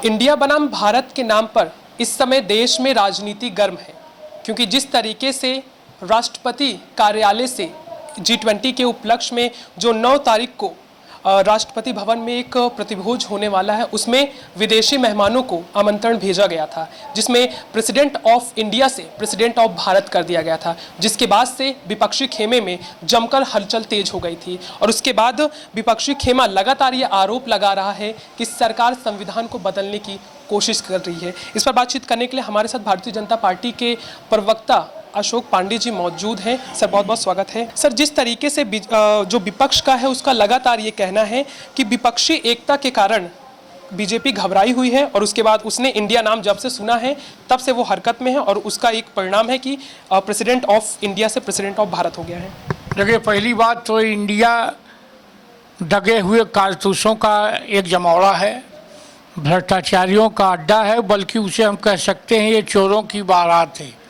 India बनाम भारत के नाम पर इस समय देश में राजनीति गर्म है, क्योंकि जिस तरीके से राष्ट्रपति कार्यालय से G20 के उपलक्ष्य में जो 9 तारीख को राष्ट्रपति भवन में एक प्रतिभोज होने वाला है, उसमें विदेशी मेहमानों को आमंत्रण भेजा गया था, जिसमें प्रेसिडेंट ऑफ इंडिया से प्रेसिडेंट ऑफ भारत कर दिया गया था, जिसके बाद से विपक्षी खेमे में जमकर हलचल तेज हो गई थी। और उसके बाद विपक्षी खेमा लगातार ये आरोप लगा रहा है कि सरकार संविधान को बदलने की कोशिश कर रही है। इस पर बातचीत करने के लिए हमारे साथ भारतीय जनता पार्टी के प्रवक्ता अशोक पांडे जी मौजूद हैं। सर, बहुत बहुत स्वागत है। सर, जिस तरीके से जो विपक्ष का है उसका लगातार ये कहना है कि विपक्षी एकता के कारण बीजेपी घबराई हुई है, और उसके बाद उसने इंडिया नाम जब से सुना है तब से वो हरकत में है, और उसका एक परिणाम है कि प्रेसिडेंट ऑफ इंडिया से प्रेसिडेंट ऑफ भारत हो गया है। देखिए, पहली बात तो इंडिया दगे हुए कारतूसों का एक जमौड़ा है, भ्रष्टाचारियों का अड्डा है, बल्कि उसे हम कह सकते हैं ये चोरों की बारात है।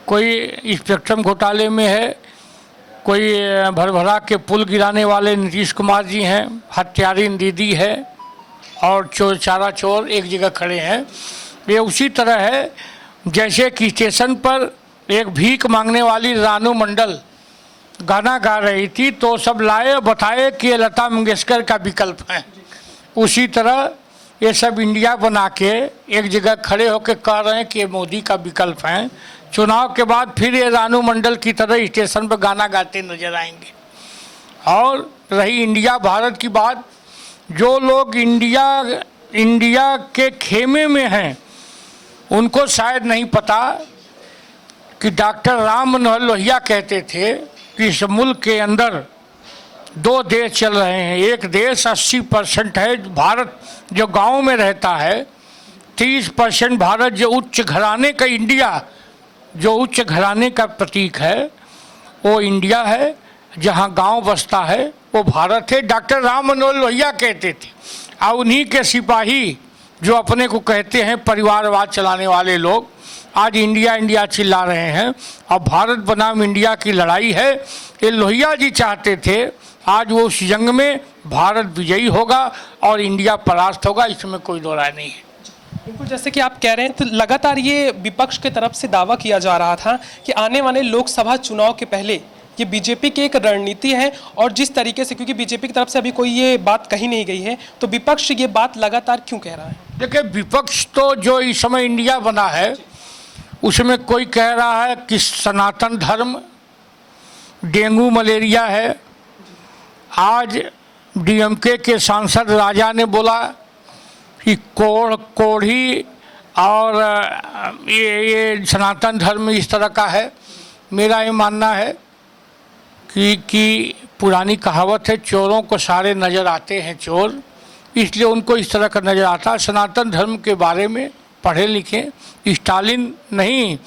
कोई स्पेक्ट्रम घोटाले में है, कोई भरभरा के पुल गिराने वाले नीतीश कुमार जी हैं, हत्यारी दीदी है, और चारा चोर एक जगह खड़े हैं। ये उसी तरह है जैसे कि स्टेशन पर एक भीख मांगने वाली रानू मंडल गाना गा रही थी, तो सब लाए बताए कि ये लता मंगेशकर का विकल्प है। उसी तरह ये सब इंडिया बना के एक जगह खड़े होकर कह रहे हैं कि ये मोदी का विकल्प है। चुनाव के बाद फिर ये रानू मंडल की तरह स्टेशन पर गाना गाते नजर आएंगे। और रही इंडिया भारत की बात, जो लोग इंडिया के खेमे में हैं उनको शायद नहीं पता कि डॉक्टर राम मनोहर लोहिया कहते थे कि इस मुल्क के अंदर 2 देश चल रहे हैं। एक देश 80% है भारत जो गांव में रहता है, 30% भारत जो उच्च घराने का इंडिया, जो उच्च घराने का प्रतीक है वो इंडिया है, जहां गांव बसता है वो भारत है। डॉक्टर राम मनोहर लोहिया कहते थे, और उन्हीं के सिपाही जो अपने को कहते हैं परिवारवाद चलाने वाले लोग आज इंडिया इंडिया चिल्ला रहे हैं। और भारत बनाम इंडिया की लड़ाई है, ये लोहिया जी चाहते थे। आज वो उस जंग में भारत विजयी होगा और इंडिया परास्त होगा, इसमें कोई दो राय नहीं है। बिल्कुल, जैसे कि आप कह रहे हैं, तो लगातार ये विपक्ष की तरफ से दावा किया जा रहा था कि आने वाले लोकसभा चुनाव के पहले ये बीजेपी की एक रणनीति है, और जिस तरीके से, क्योंकि बीजेपी की तरफ से अभी कोई ये बात कही नहीं गई है, तो विपक्ष ये बात लगातार क्यों कह रहा है? देखिए, विपक्ष तो जो इस समय इंडिया बना है उसमें कोई कह रहा है कि सनातन धर्म डेंगू मलेरिया है। आज डीएमके के सांसद राजा ने बोला कि कोढ़ी और ये सनातन धर्म इस तरह का है। मेरा ये मानना है कि पुरानी कहावत है, चोरों को सारे नज़र आते हैं चोर, इसलिए उनको इस तरह का नज़र आता है। सनातन धर्म के बारे में पढ़े लिखे, स्टालिन नहीं,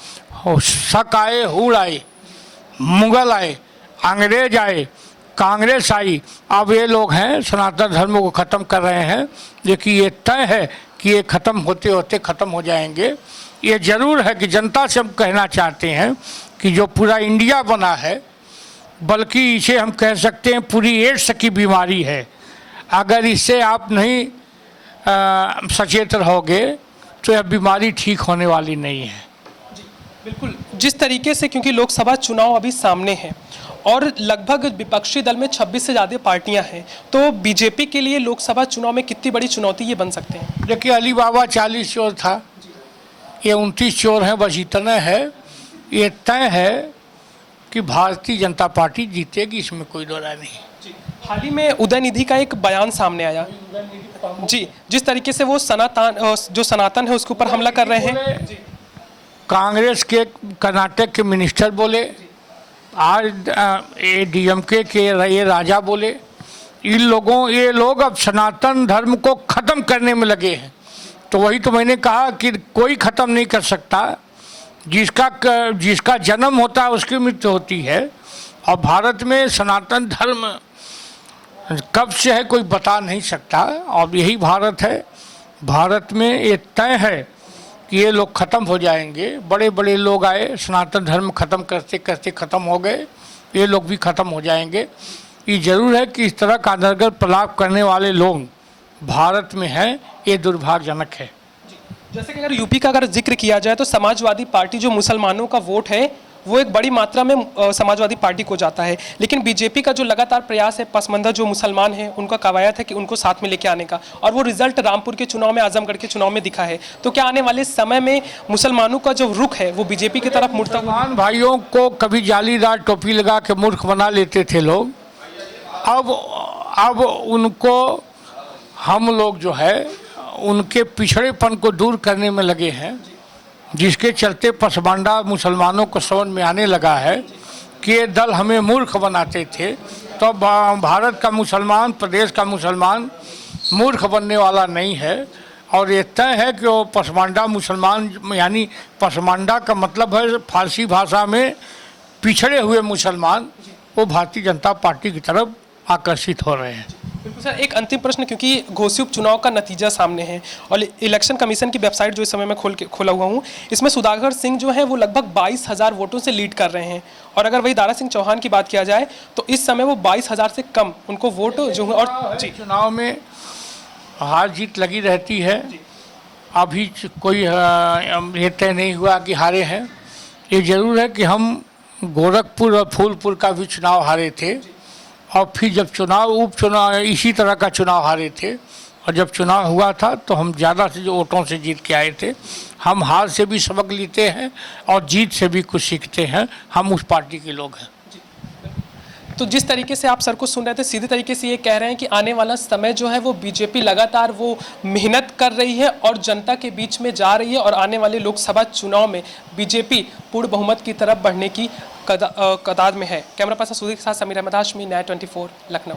शक आए, हुड़ आए, मुगल आए, अंग्रेज आए, कांग्रेस आई, अब ये लोग हैं सनातन धर्म को ख़त्म कर रहे हैं। लेकिन ये तय है कि ये ख़त्म होते होते ख़त्म हो जाएंगे। ये ज़रूर है कि जनता से हम कहना चाहते हैं कि जो पूरा इंडिया बना है, बल्कि इसे हम कह सकते हैं पूरी एड्स की बीमारी है। अगर इससे आप नहीं सचेत रहोगे तो यह बीमारी ठीक होने वाली नहीं है। बिल्कुल, जिस तरीके से, क्योंकि लोकसभा चुनाव अभी सामने है और लगभग विपक्षी दल में 26 से ज़्यादा पार्टियां हैं, तो बीजेपी के लिए लोकसभा चुनाव में कितनी बड़ी चुनौती ये बन सकते हैं? देखिए, अली बाबा 40 चोर था, ये 29 चोर हैं, बस इतना है। ये तय है कि भारतीय जनता पार्टी जीतेगी, इसमें कोई दो राय नहीं। हाल ही में उदयनिधि का एक बयान सामने आया जी, जिस तरीके से वो सनातन है उसके ऊपर हमला कर रहे हैं। कांग्रेस के कर्नाटक के मिनिस्टर बोले, आज डीएमके के ये राजा बोले, ये लोग अब सनातन धर्म को ख़त्म करने में लगे हैं। तो वही तो मैंने कहा कि कोई ख़त्म नहीं कर सकता, जिसका जन्म होता है उसकी मृत्यु होती है। और भारत में सनातन धर्म कब से है कोई बता नहीं सकता, और यही भारत है। भारत में ये तय है कि ये लोग ख़त्म हो जाएंगे। बड़े बड़े लोग आए, सनातन धर्म ख़त्म करते करते ख़त्म हो गए, ये लोग भी ख़त्म हो जाएंगे। ये ज़रूर है कि इस तरह का अनर्गल प्रलाप करने वाले लोग भारत में है, ये दुर्भाग्यजनक है। जैसे कि अगर यूपी का अगर जिक्र किया जाए तो समाजवादी पार्टी जो मुसलमानों का वोट है वो एक बड़ी मात्रा में समाजवादी पार्टी को जाता है, लेकिन बीजेपी का जो लगातार प्रयास है पसमंदा जो मुसलमान हैं उनका कवायद है कि उनको साथ में लेके आने का, और वो रिजल्ट रामपुर के चुनाव में, आजमगढ़ के चुनाव में दिखा है। तो क्या आने वाले समय में मुसलमानों का जो रुख है वो बीजेपी की तरफ मुड़ता हुआ? मुसलमान भाइयों को कभी जालीदार टोपी लगा के मूर्ख बना लेते थे लोग, अब उनको हम लोग जो है उनके पिछड़ेपन को दूर करने में लगे हैं, जिसके चलते पसमांडा मुसलमानों को समझ में आने लगा है कि ये दल हमें मूर्ख बनाते थे। तो भारत का मुसलमान, प्रदेश का मुसलमान मूर्ख बनने वाला नहीं है, और ये तय है कि वो पसमांडा मुसलमान, यानी पसमांडा का मतलब है फारसी भाषा में पिछड़े हुए मुसलमान, वो भारतीय जनता पार्टी की तरफ आकर्षित हो रहे हैं। बिल्कुल सर, एक अंतिम प्रश्न, क्योंकि घोसी उपचुनाव का नतीजा सामने है और इलेक्शन कमीशन की वेबसाइट जो इस समय मैं खोला हुआ हूँ, इसमें सुधाकर सिंह जो है वो लगभग 22,000 वोटों से लीड कर रहे हैं, और अगर वही दारा सिंह चौहान की बात किया जाए तो इस समय वो 22,000 से कम उनको वोट जो है। और जी, चुनाव में हार जीत लगी रहती है, अभी कोई ये तय नहीं हुआ कि हारे हैं। ये जरूर है कि हम गोरखपुर और फूलपुर का भी चुनाव हारे थे, और फिर जब उपचुनाव इसी तरह का चुनाव हारे थे, और जब चुनाव हुआ था तो हम ज़्यादा से जो वोटों से जीत के आए थे। हम हार से भी सबक लेते हैं और जीत से भी कुछ सीखते हैं, हम उस पार्टी के लोग हैं। तो जिस तरीके से आप सर को सुन रहे थे, सीधे तरीके से ये कह रहे हैं कि आने वाला समय जो है वो बीजेपी लगातार वो मेहनत कर रही है और जनता के बीच में जा रही है, और आने वाले लोकसभा चुनाव में बीजेपी पूर्ण बहुमत की तरफ बढ़ने की कतार में है। कैमरा पर्सन सुधीर के साथ समीर अहमद हाशमी, न्याय 24, लखनऊ।